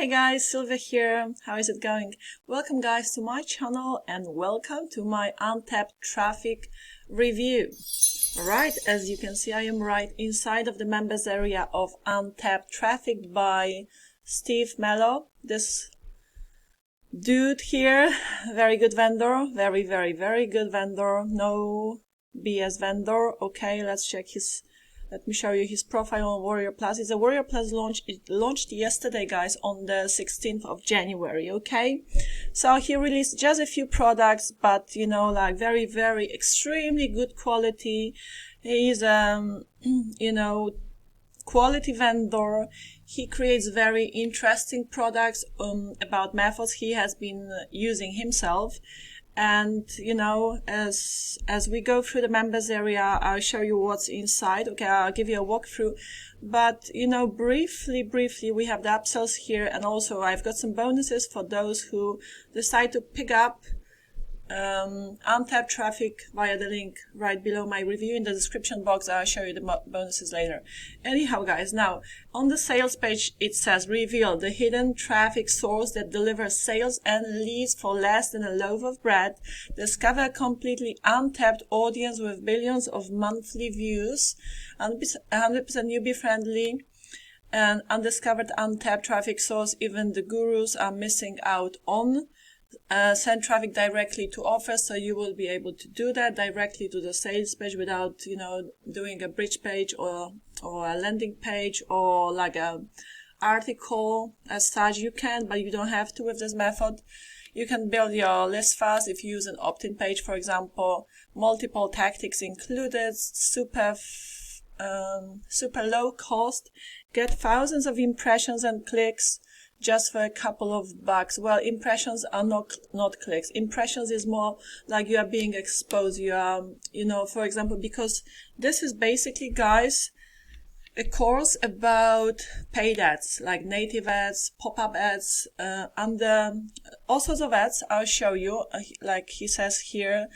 Hey guys, Sylvia here. How is it going? Welcome guys to my channel and welcome to my Untapped Traffic review. Alright, as you can see, I am right inside of the members area of Untapped Traffic by Steve Mellor. This dude here, very good vendor, very good vendor, no BS vendor. Okay, let's check let me show you his profile on Warrior Plus. It's a Warrior Plus launch. It launched yesterday, guys, on the 16th of January, okay? So he released just a few products, but, you know, like very extremely good quality. He's, you know, quality vendor. He creates very interesting products about methods he has been using himself. And, you know, as we go through the members area, I'll show you what's inside. Okay, I'll give you a walkthrough. But, you know, briefly, we have the upsells here. And also I've got some bonuses for those who decide to pick up Untapped Traffic via the link right below my review in the description box. I'll show you the bonuses later. Anyhow, guys, now on the sales page it says reveal the hidden traffic source that delivers sales and leads for less than a loaf of bread. Discover a completely untapped audience with billions of monthly views. 100% newbie friendly and undiscovered untapped traffic source even the gurus are missing out on. Send traffic directly to offers, so you will be able to do that directly to the sales page without, you know, doing a bridge page or a landing page or like a article as such. You can, but you don't have to with this method. You can build your list fast if you use an opt-in page, for example. Multiple tactics included, super low cost, get thousands of impressions and clicks just for a couple of bucks. Well, impressions are not clicks. Impressions is more like you are being exposed. You are, you know, for example, because this is basically, guys, a course about paid ads, like native ads, pop-up ads, under all sorts of ads. I'll show you, like he says here,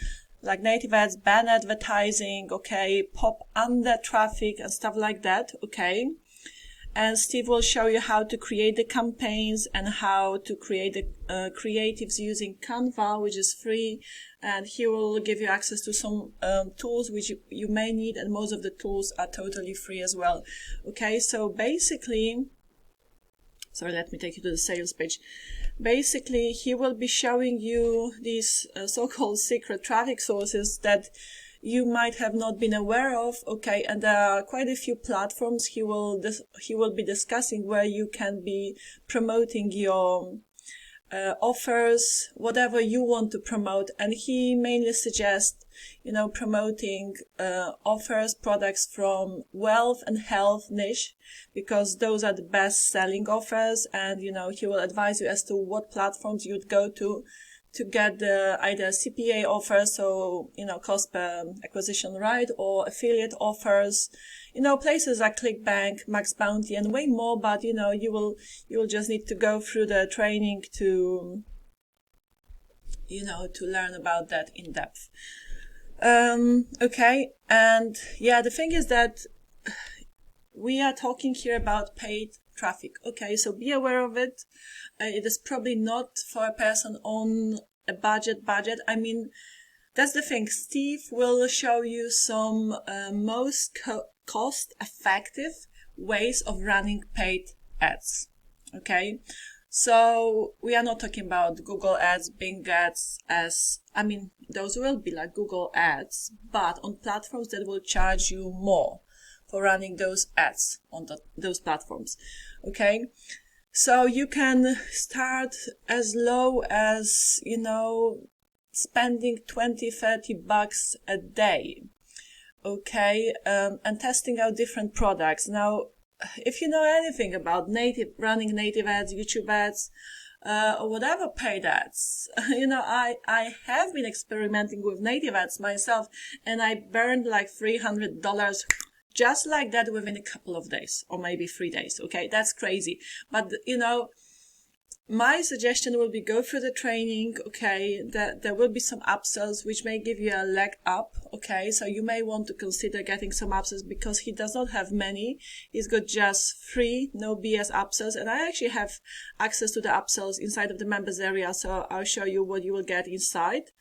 like native ads, ban advertising, okay, pop under traffic and stuff like that, okay. And Steve will show you how to create the campaigns and how to create the creatives using Canva, which is free. And he will give you access to some tools which you may need, and most of the tools are totally free as well. Okay, so basically, sorry, let me take you to the sales page. Basically, he will be showing you these so-called secret traffic sources that you might have not been aware of, okay, and there are quite a few platforms he will be discussing where you can be promoting your offers, whatever you want to promote, and he mainly suggests, you know, promoting offers, products from wealth and health niche, because those are the best selling offers, and, you know, he will advise you as to what platforms you'd go to get the either CPA offers, so, you know, cost per acquisition, right, or affiliate offers, you know, places like ClickBank, Max Bounty, and way more. But, you know, you will just need to go through the training to, you know, to learn about that in depth. Okay, and yeah, the thing is that we are talking here about paid traffic. Okay, so be aware of it. It is probably not for a person on a budget. I mean, that's the thing. Steve will show you some most cost-effective ways of running paid ads. Okay, so we are not talking about Google ads, Bing ads, I mean, those will be like Google ads, but on platforms that will charge you more for running those ads on those platforms. Okay, so you can start as low as, you know, spending 20-30 bucks a day, okay, and testing out different products. Now, if you know anything about running native ads, YouTube ads, or whatever paid ads, you know, I have been experimenting with native ads myself, and I burned like $300 just like that within a couple of days, or maybe 3 days. Okay, that's crazy. But, you know, my suggestion will be go through the training, okay, that there will be some upsells which may give you a leg up, okay, so you may want to consider getting some upsells because he does not have many. He's got just 3 no BS upsells, and I actually have access to the upsells inside of the members area, so I'll show you what you will get inside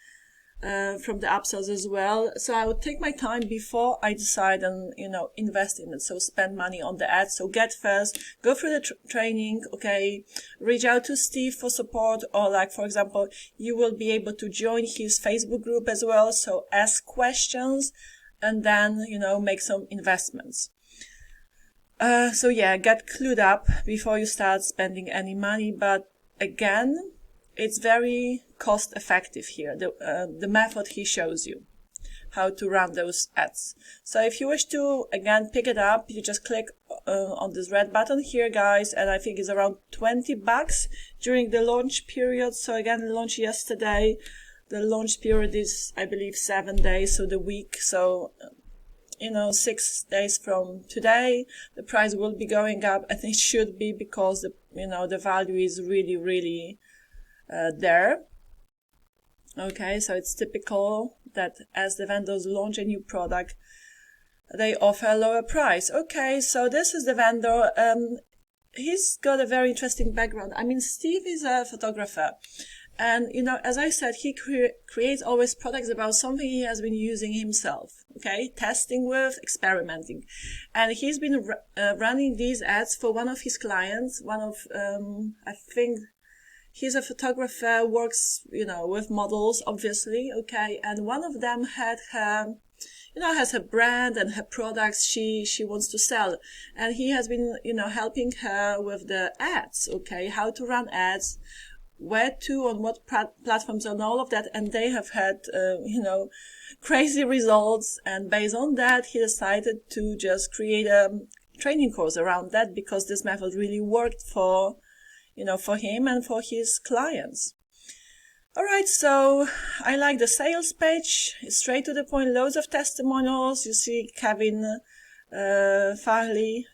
from the upsells as well. So I would take my time before I decide and, invest in it. So spend money on the ads. So get first, go through the training, okay, reach out to Steve for support, or like, for example, you will be able to join his Facebook group as well. So ask questions and then, make some investments. So yeah, get clued up before you start spending any money. But again, it's very cost effective here, the method he shows you, how to run those ads. So if you wish to, again, pick it up, you just click on this red button here, guys, and I think it's around $20 during the launch period. So again, it launched yesterday. The launch period is, I believe, 7 days, so the week. So 6 days from today, the price will be going up, and it should be because the value is really, really there. Okay, so it's typical that as the vendors launch a new product, they offer a lower price. Okay, so this is the vendor. He's got a very interesting background. I mean, Steve is a photographer. And, as I said, he creates always products about something he has been using himself, okay, testing with, experimenting. And he's been running these ads for one of his clients, I think he's a photographer, works, with models, obviously, okay, and one of them had her, has her brand and her products she wants to sell. And he has been, helping her with the ads, okay, how to run ads, where to, on what platforms, and all of that. And they have had, crazy results. And based on that, he decided to just create a training course around that because this method really worked for him and for his clients. All right, so I like the sales page. It's straight to the point, loads of testimonials. You see Kevin Falia.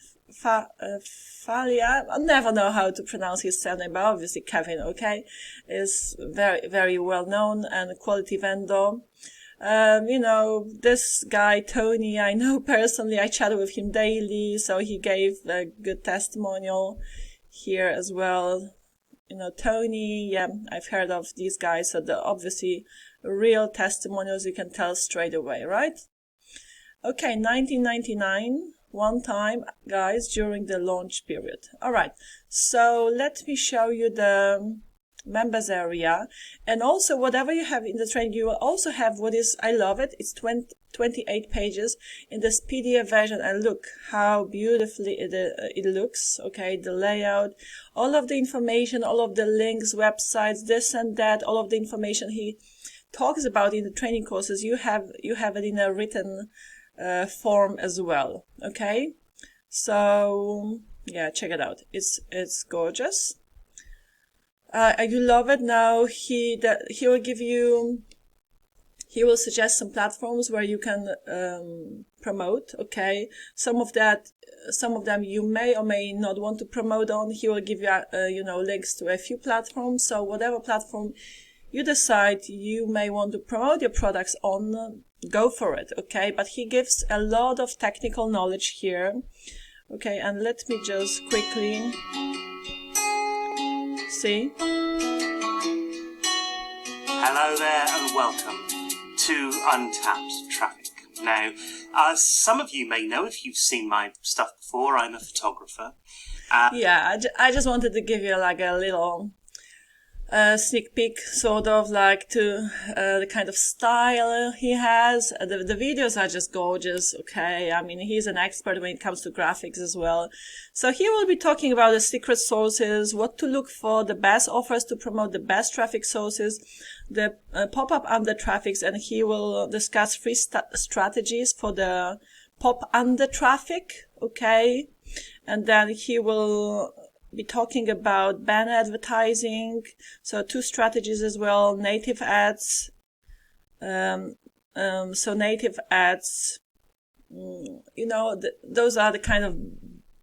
I never know how to pronounce his surname, but obviously Kevin, okay, is very, very well known and a quality vendor. This guy, Tony, I know personally, I chat with him daily, so he gave a good testimonial here as well. Tony, yeah, I've heard of these guys, so they're obviously real testimonials, you can tell straight away, right? Okay, $19.99 one time, guys, during the launch period. All right, so let me show you the members area, and also whatever you have in the training, you will also have what is, I love it, it's 28 pages in this PDF version, and look how beautifully it looks, okay, the layout, all of the information, all of the links, websites, this and that, all of the information he talks about in the training courses, you have it in a written form as well, okay? So yeah, check it out, it's gorgeous. I do love it. Now he will suggest some platforms where you can promote, okay? Some of them you may or may not want to promote on. He will give you links to a few platforms. So whatever platform you decide you may want to promote your products on, go for it, okay? But he gives a lot of technical knowledge here, okay? And let me just quickly see. Hello there and welcome to Untapped Traffic. Now, some of you may know if you've seen my stuff before, I'm a photographer. Yeah, I just wanted to give you like a little sneak peek, sort of like to the kind of style he has. The videos are just gorgeous, okay? I mean, he's an expert when it comes to graphics as well. So he will be talking about the secret sources, what to look for, the best offers to promote the best traffic sources, the pop-up under traffics, and he will discuss 3 strategies for the pop under traffic, okay? And then he will be talking about banner advertising, so 2 strategies as well, native ads. So native ads, those are the kind of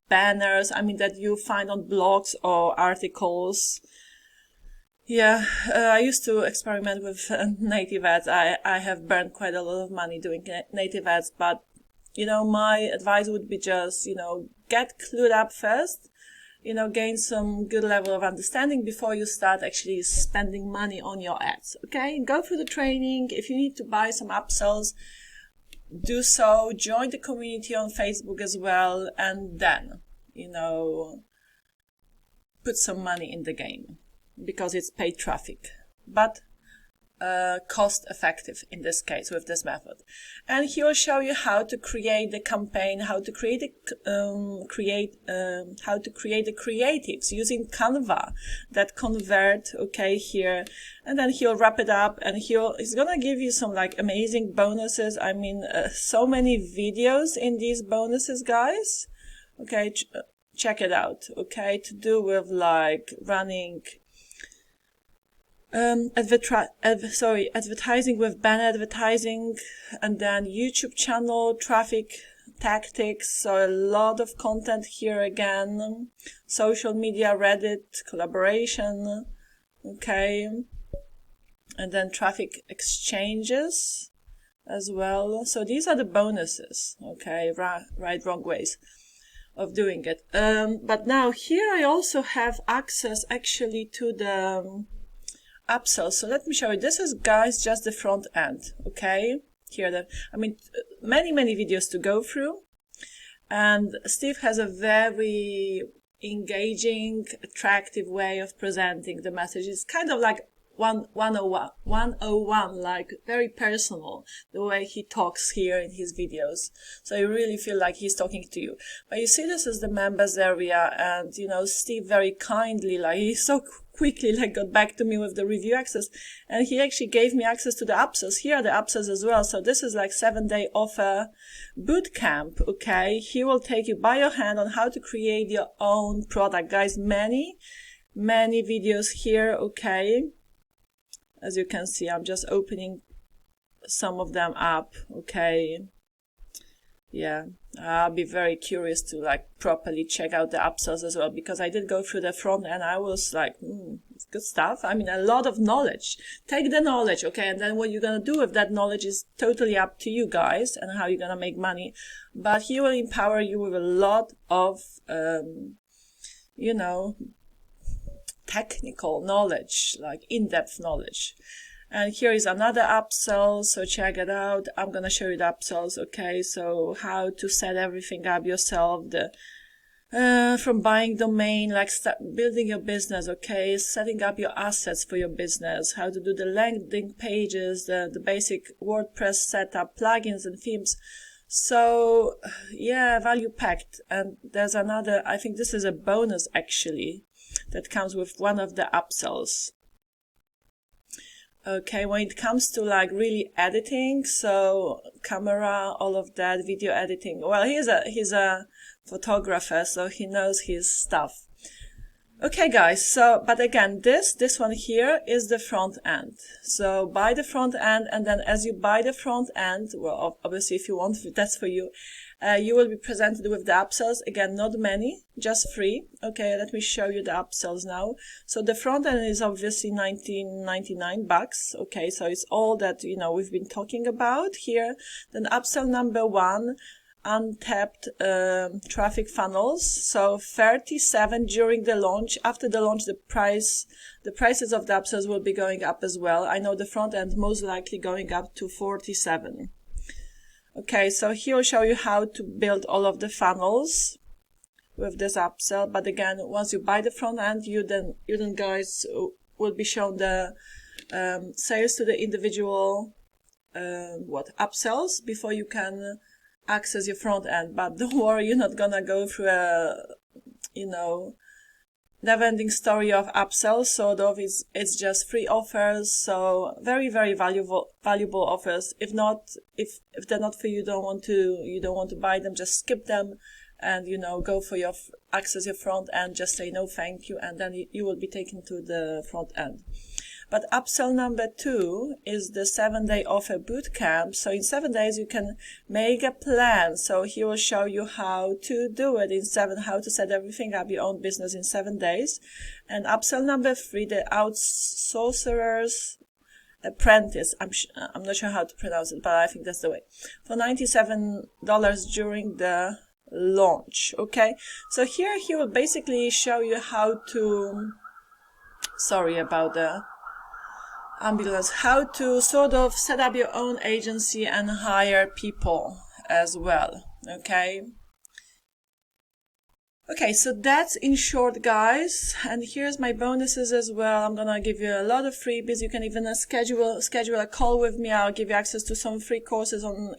banners, I mean, that you find on blogs or articles. Yeah, I used to experiment with native ads. I have burned quite a lot of money doing native ads, but my advice would be just, get clued up first, gain some good level of understanding before you start actually spending money on your ads. Okay, go through the training. If you need to buy some upsells, do so. Join the community on Facebook as well, and then, put some money in the game because it's paid traffic, but cost effective in this case with this method. And he will show you how to create the campaign, how to create the creatives using Canva that convert. Okay, here, and then he'll wrap it up, and he's gonna give you some like amazing bonuses. I mean, so many videos in these bonuses, guys. Okay, check it out. Okay, to do with like running advertising with banner advertising, and then YouTube channel traffic tactics. So a lot of content here again. Social media, Reddit, collaboration. Okay. And then traffic exchanges as well. So these are the bonuses. Okay. Right, wrong ways of doing it. But now here I also have access actually to the upsells. So let me show you. This is, guys, just the front end. Okay, here many videos to go through, and Steve has a very engaging, attractive way of presenting the message. It's kind of like 101, like very personal, the way he talks here in his videos. So you really feel like he's talking to you. But you see, this is the members area, and Steve very kindly, like he so quickly got back to me with the review access, and he actually gave me access to the upsells. Here are the upsells as well. So this is like 7-day offer boot camp. Okay, he will take you by your hand on how to create your own product, guys. Many videos here. Okay, as you can see, I'm just opening some of them up. Okay, yeah, I'll be very curious to properly check out the upsells as well, because I did go through the front end. I was like, it's good stuff. I mean, a lot of knowledge. Take the knowledge, okay, and then what you're gonna do with that knowledge is totally up to you guys, and how you're gonna make money. But he will empower you with a lot of, technical knowledge, like in-depth knowledge. And here is another upsell, so check it out. I'm gonna show you the upsells. Okay, so how to set everything up yourself, from buying domain, start building your business. Okay, setting up your assets for your business, how to do the landing pages, the basic WordPress setup, plugins and themes. So yeah, value packed. And there's another, I think this is a bonus actually, that comes with one of the upsells. Okay, when it comes to really editing, so camera, all of that, video editing. Well, he's a photographer, so he knows his stuff. Okay, guys. So, but again, this one here is the front end. So buy the front end, and then as you buy the front end, well, obviously if you want, that's for you. You will be presented with the upsells. Again, not many, just 3. Okay, let me show you the upsells now. So the front end is obviously $19.99. Okay, so it's all that, we've been talking about here. Then upsell number 1, Untapped Traffic funnels. So 37 during the launch. After the launch, the prices of the upsells will be going up as well. I know the front end most likely going up to 47. Okay, so he will show you how to build all of the funnels with this upsell. But again, once you buy the front end, you then guys will be shown the sales to the individual upsells before you can access your front end. But don't worry, you're not gonna go through a never-ending story of upsells. Sort of, it's just free offers. So very valuable offers. If they're not for you, you don't want to buy them, just skip them, and go for your access your front end. Just say no, thank you, and then you will be taken to the front end. But upsell number 2 is the 7-day offer bootcamp. So in 7 days you can make a plan. So he will show you how to do it in how to set everything up, your own business in 7 days. And upsell number 3, the outsourcer's apprentice. I'm not sure how to pronounce it, but I think that's the way. For $97 during the launch. Okay, so here he will basically show you how to, sorry about the ambulance, how to sort of set up your own agency and hire people as well. Okay, so that's in short, guys, and here's my bonuses as well. I'm gonna give you a lot of freebies. You can even schedule a call with me. I'll give you access to some free courses on,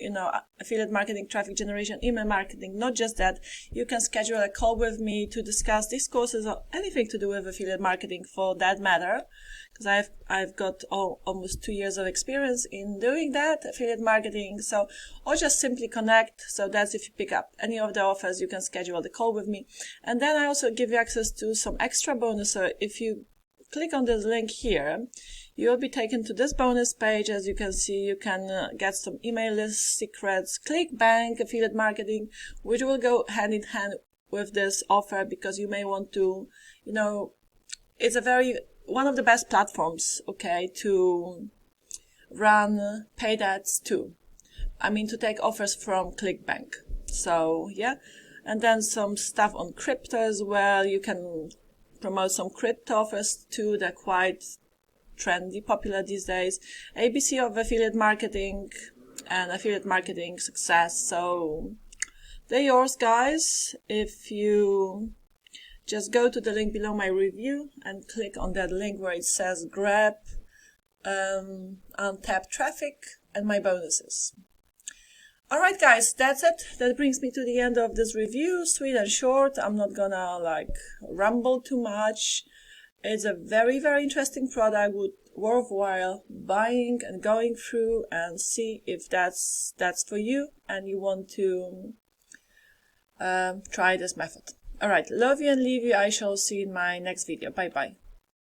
affiliate marketing, traffic generation, email marketing. Not just that, you can schedule a call with me to discuss these courses or anything to do with affiliate marketing for that matter, because I've got almost 2 years of experience in doing that, affiliate marketing. So, or just simply connect. So that's if you pick up any of the offers, you can schedule the call with me. And then I also give you access to some extra bonus. So if you click on this link here, you'll be taken to this bonus page. As you can see, you can get some email list secrets, ClickBank, affiliate marketing, which will go hand in hand with this offer, because you may want to, it's one of the best platforms, to run paid ads to. To take offers from ClickBank. So, yeah. And then some stuff on crypto as well. You can promote some crypto offers too. They're quite trendy, popular these days. ABC of affiliate marketing and affiliate marketing success. So they're yours, guys. If you just go to the link below my review and click on that link where it says grab Untapped Traffic and my bonuses. Alright, guys, that's it. That brings me to the end of this review. Sweet and short. I'm not gonna ramble too much. It's a very, very interesting product, worthwhile buying and going through and see if that's for you and you want to try this method. Alright, love you and leave you. I shall see you in my next video. Bye bye.